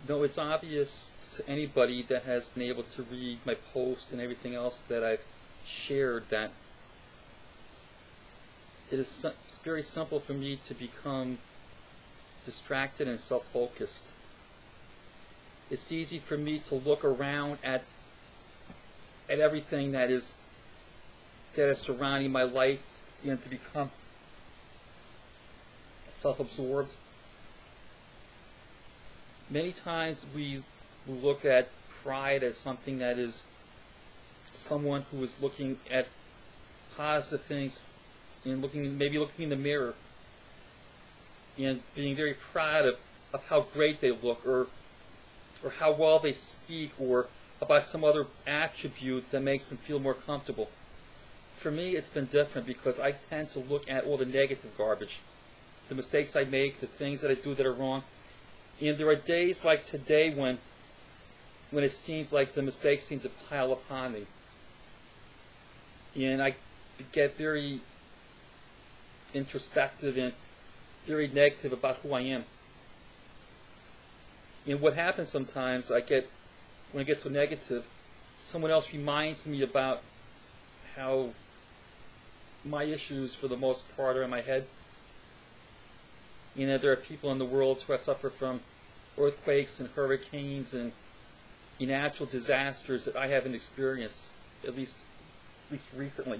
No, it's obvious to anybody that has been able to read my post and everything else that I've shared that it's very simple for me to become distracted and self-focused. It's easy for me to look around at everything that is surrounding my life and to become self-absorbed. Many times we look at pride as something that is someone who is looking at positive things and maybe looking in the mirror and being very proud of how great they look or how well they speak or about some other attribute that makes them feel more comfortable. For me, it's been different because I tend to look at all the negative garbage, the mistakes I make, the things that I do that are wrong. And there are days like today when it seems like the mistakes seem to pile upon me. And I get very introspective and very negative about who I am. And what happens sometimes, when I get so negative, someone else reminds me about how my issues, for the most part, are in my head. You know, there are people in the world who suffer from earthquakes and hurricanes and natural disasters that I haven't experienced, at least recently.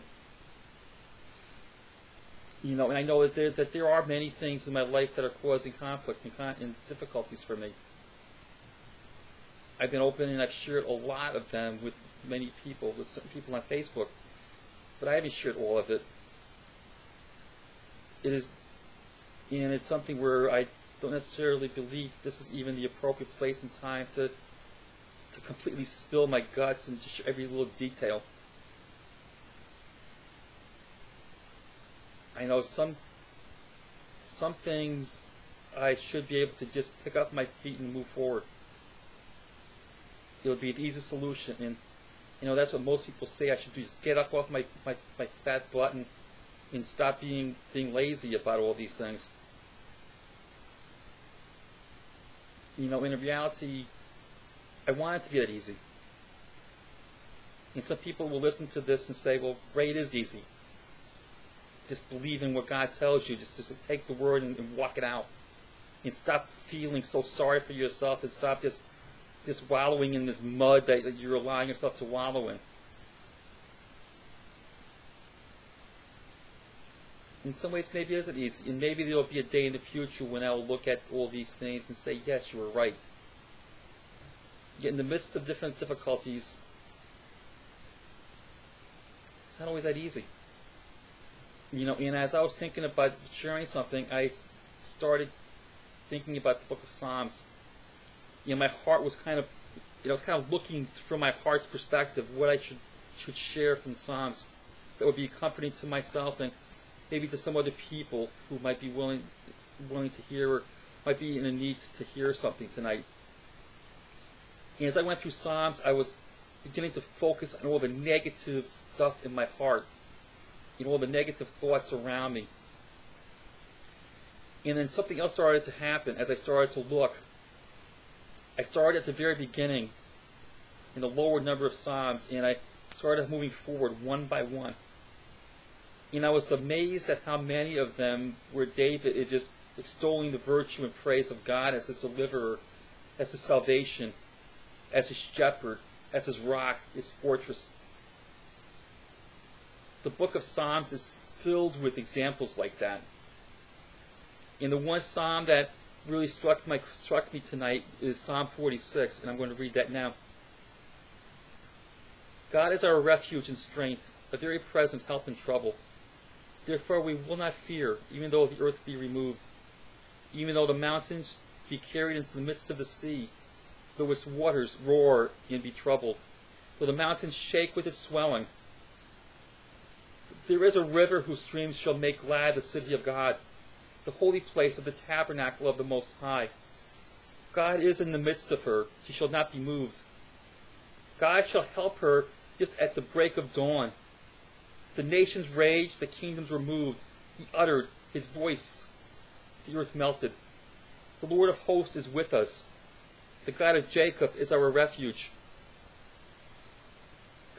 You know, and I know that there are many things in my life that are causing conflict and difficulties for me. I've been open and I've shared a lot of them with many people, with certain people on Facebook, but I haven't shared all of it. And it's something where I don't necessarily believe this is even the appropriate place and time to completely spill my guts and just every little detail. I know some things I should be able to just pick up my feet and move forward. It would be the easiest solution, and you know that's what most people say I should do: just get up off my fat butt and stop being lazy about all these things. You know, in reality, I want it to be that easy. And some people will listen to this and say, well, Ray, it is easy. Just believe in what God tells you. Just take the word and walk it out. And stop feeling so sorry for yourself and stop just wallowing in this mud that you're allowing yourself to wallow in. In some ways, maybe it isn't easy. And maybe there will be a day in the future when I'll look at all these things and say, yes, you were right. Yet in the midst of different difficulties, it's not always that easy. You know, and as I was thinking about sharing something, I started thinking about the book of Psalms. You know, my heart was kind of, looking from my heart's perspective what I should share from Psalms that would be comforting to myself and maybe to some other people who might be willing to hear or might be in a need to hear something tonight. And as I went through Psalms, I was beginning to focus on all the negative stuff in my heart, you know, all the negative thoughts around me. And then something else started to happen as I started to look. I started at the very beginning in the lower number of Psalms, and I started moving forward one by one. And I was amazed at how many of them were David is just extolling the virtue and praise of God as his deliverer, as his salvation, as his shepherd, as his rock, his fortress. The book of Psalms is filled with examples like that. And the one psalm that really struck me tonight is Psalm 46, and I'm going to read that now. God is our refuge and strength, a very present help in trouble. Therefore we will not fear, even though the earth be removed, even though the mountains be carried into the midst of the sea, though its waters roar and be troubled, though the mountains shake with its swelling. There is a river whose streams shall make glad the city of God, the holy place of the tabernacle of the Most High. God is in the midst of her, she shall not be moved. God shall help her just at the break of dawn. The nations raged, the kingdoms were moved. He uttered his voice, the earth melted. The Lord of hosts is with us. The God of Jacob is our refuge.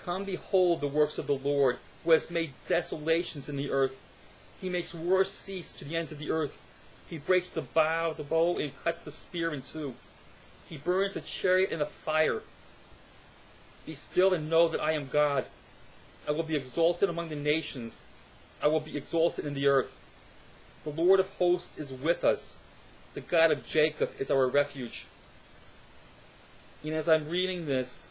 Come behold the works of the Lord, who has made desolations in the earth. He makes wars cease to the ends of the earth. He breaks the bow, and cuts the spear in two. He burns the chariot in the fire. Be still and know that I am God. I will be exalted among the nations. I will be exalted in the earth. The Lord of hosts is with us. The God of Jacob is our refuge. And as I'm reading this,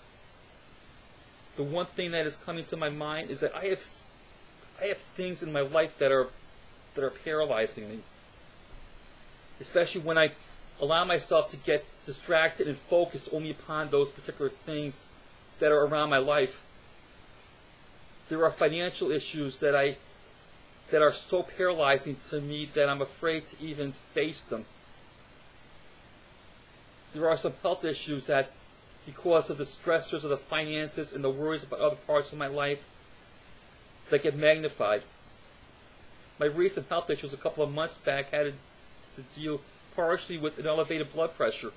the one thing that is coming to my mind is that I have things in my life that are paralyzing me. Especially when I allow myself to get distracted and focused only upon those particular things that are around my life. There are financial issues that are so paralyzing to me that I'm afraid to even face them. There are some health issues that, because of the stressors of the finances and the worries about other parts of my life, that get magnified. My recent health issues a couple of months back had to deal partially with an elevated blood pressure.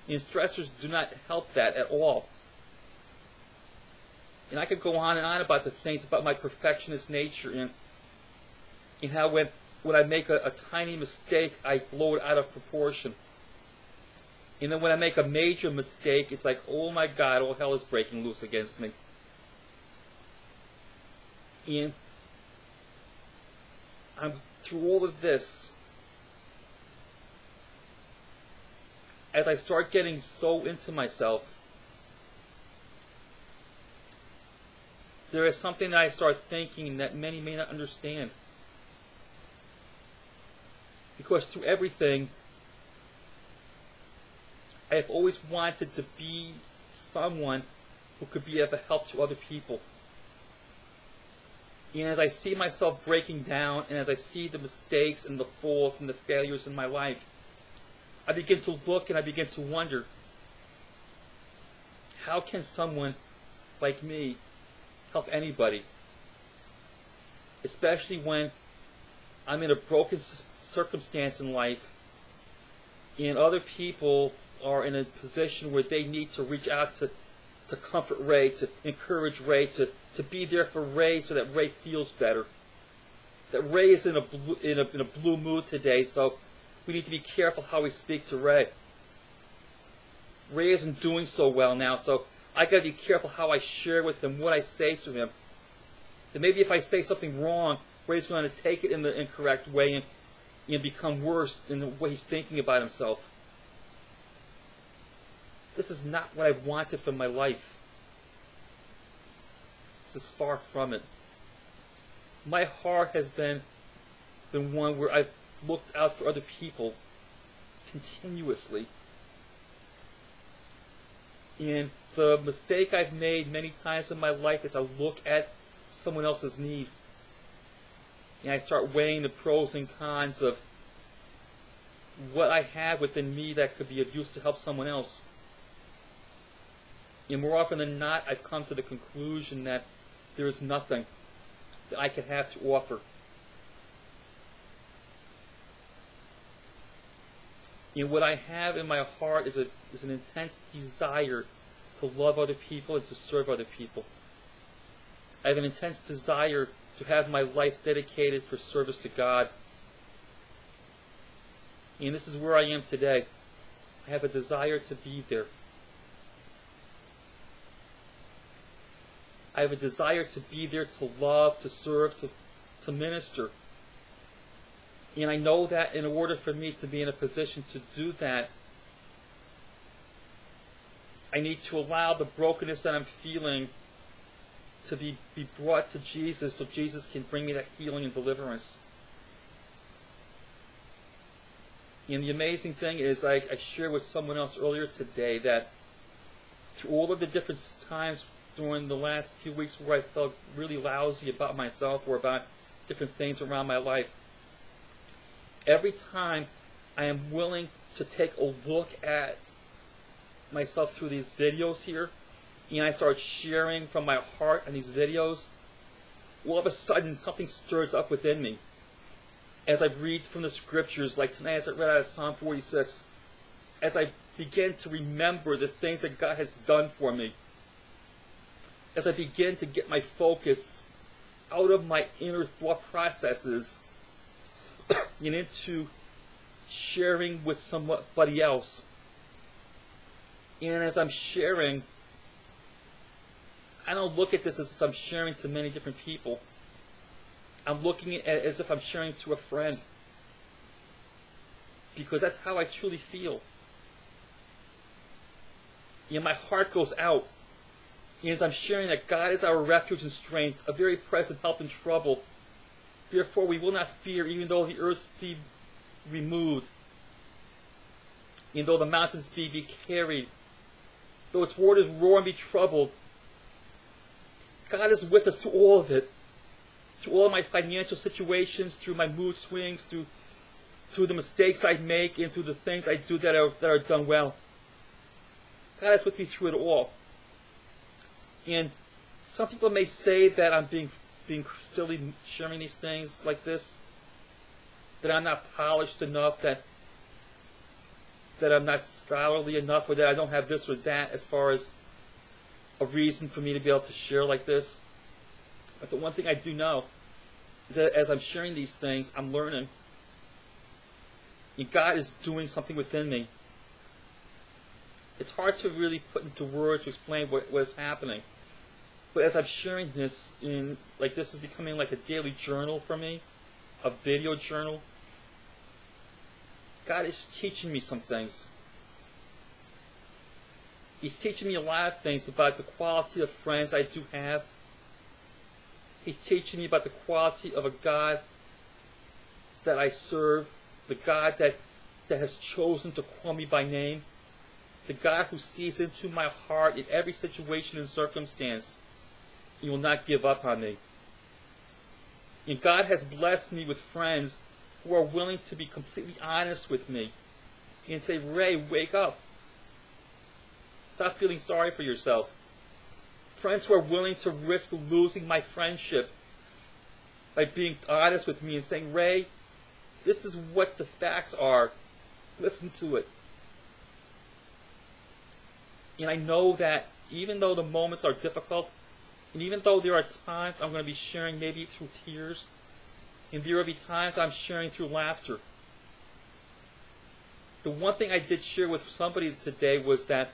And stressors do not help that at all. And I could go on and on about the things about my perfectionist nature and how when I make a tiny mistake, I blow it out of proportion. And then when I make a major mistake, it's like, oh my God, all hell is breaking loose against me. And I'm through all of this, as I start getting so into myself, there is something that I start thinking that many may not understand. Because through everything, I have always wanted to be someone who could be of help to other people. And as I see myself breaking down, and as I see the mistakes and the faults and the failures in my life, I begin to look and I begin to wonder, how can someone like me help anybody? Especially when I'm in a broken circumstance in life, and other people are in a position where they need to reach out to comfort Ray, to encourage Ray, to be there for Ray so that Ray feels better. That Ray is in a blue mood today, so we need to be careful how we speak to Ray. Ray isn't doing so well now, so I got to be careful how I share with him, what I say to him. And maybe if I say something wrong, Ray's going to take it in the incorrect way and become worse in the way he's thinking about himself. This is not what I've wanted for my life. This is far from it. My heart has been one where I've looked out for other people continuously. And the mistake I've made many times in my life is I look at someone else's need. And I start weighing the pros and cons of what I have within me that could be of use to help someone else. And more often than not, I've come to the conclusion that there is nothing that I could have to offer. And what I have in my heart is an intense desire to love other people and to serve other people. I have an intense desire to have my life dedicated for service to God. And this is where I am today. I have a desire to be there. I have a desire to be there, to love, to serve, to minister. And I know that in order for me to be in a position to do that, I need to allow the brokenness that I'm feeling to be brought to Jesus so Jesus can bring me that healing and deliverance. And the amazing thing is, I shared with someone else earlier today that through all of the different times during the last few weeks where I felt really lousy about myself or about different things around my life, every time I am willing to take a look at myself through these videos here, and I start sharing from my heart on these videos, all of a sudden something stirs up within me. As I read from the scriptures, like tonight as I read out of Psalm 46, as I begin to remember the things that God has done for me, as I begin to get my focus out of my inner thought processes and into sharing with somebody else. And as I'm sharing, I don't look at this as I'm sharing to many different people. I'm looking at it as if I'm sharing to a friend, because that's how I truly feel. And my heart goes out as I'm sharing that God is our refuge and strength, a very present help in trouble. Therefore we will not fear, even though the earth be removed, and though the mountains be carried, though its waters roar and be troubled. God is with us through all of it, through all of my financial situations, through my mood swings, through the mistakes I make, and through the things I do that are done well. God is with me through it all. And some people may say that I'm being silly sharing these things like this, that I'm not polished enough, that I'm not scholarly enough, or that I don't have this or that as far as a reason for me to be able to share like this. But the one thing I do know is that as I'm sharing these things, I'm learning. And God is doing something within me. It's hard to really put into words to explain what is happening. But as I'm sharing this, this is becoming like a daily journal for me, a video journal. God is teaching me some things. He's teaching me a lot of things about the quality of friends I do have. He's teaching me about the quality of a God that I serve, the God that has chosen to call me by name, the God who sees into my heart in every situation and circumstance. He will not give up on me. And God has blessed me with friends who are willing to be completely honest with me and say, Ray, wake up. Stop feeling sorry for yourself. Friends who are willing to risk losing my friendship by being honest with me and saying, Ray, this is what the facts are. Listen to it. And I know that even though the moments are difficult, and even though there are times I'm going to be sharing maybe through tears, and there will be times I'm sharing through laughter, the one thing I did share with somebody today was that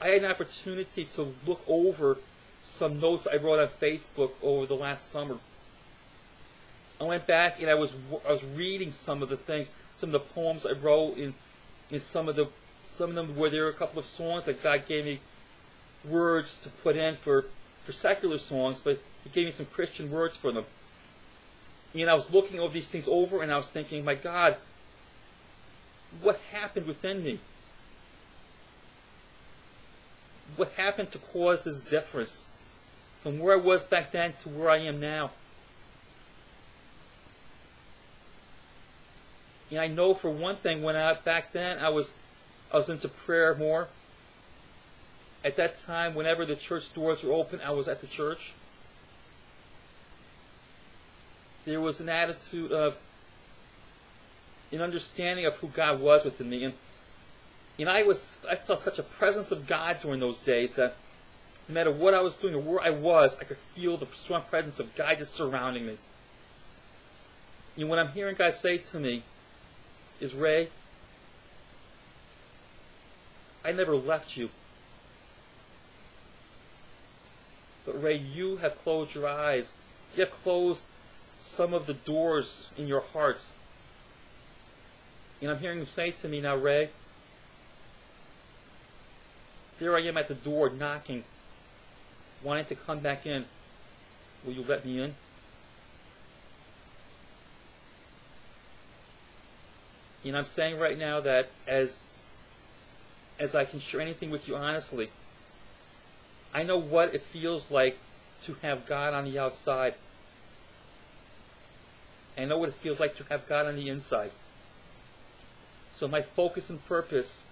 I had an opportunity to look over some notes I wrote on Facebook over the last summer. I went back and I was reading some of the things, some of the poems I wrote, in some of them where there were a couple of songs that God gave me words to put in for secular songs, but He gave me some Christian words for them. And I was looking over these things over, and I was thinking, my God, what happened within me? What happened to cause this difference from where I was back then to where I am now? And I know for one thing, back then I was into prayer more. At that time, whenever the church doors were open, I was at the church. There was an attitude of an understanding of who God was within me, and I felt such a presence of God during those days that no matter what I was doing or where I was, I could feel the strong presence of God just surrounding me. And what I'm hearing God say to me is, Ray, I never left you. But Ray, you have closed your eyes. You have closed some of the doors in your heart. And I'm hearing Him say to me now, Ray, there I am at the door knocking, wanting to come back in. Will you let me in? And I'm saying right now that as I can share anything with you honestly, I know what it feels like to have God on the outside. I know what it feels like to have God on the inside. So my focus and purpose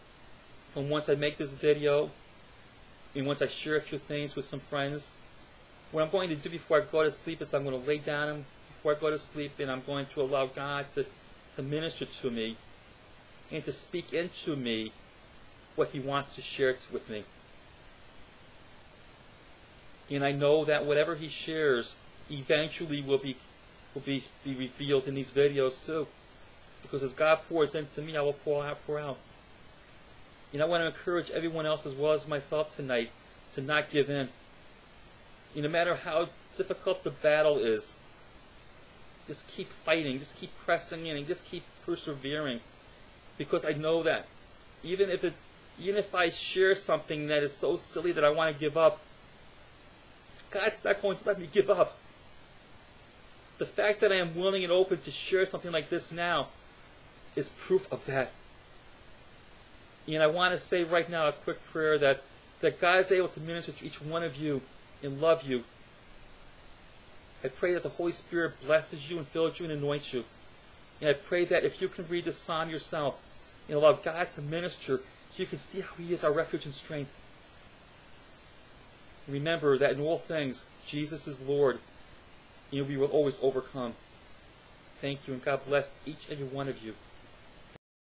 from once I make this video and once I share a few things with some friends, what I'm going to do before I go to sleep is I'm going to lay down before I go to sleep, and I'm going to allow God to minister to me and to speak into me what He wants to share with me. And I know that whatever He shares eventually will be revealed in these videos too. Because as God pours into me, I will pour out. And I want to encourage everyone else as well as myself tonight to not give in. And no matter how difficult the battle is, just keep fighting, just keep pressing in, and just keep persevering. Because I know that even if I share something that is so silly that I want to give up, God's not going to let me give up. The fact that I am willing and open to share something like this now is proof of that. And I want to say right now a quick prayer that God is able to minister to each one of you and love you. I pray that the Holy Spirit blesses you and fills you and anoints you. And I pray that if you can read this psalm yourself and allow God to minister, so you can see how He is our refuge and strength. And remember that in all things, Jesus is Lord, and we will always overcome. Thank you, and God bless each and every one of you.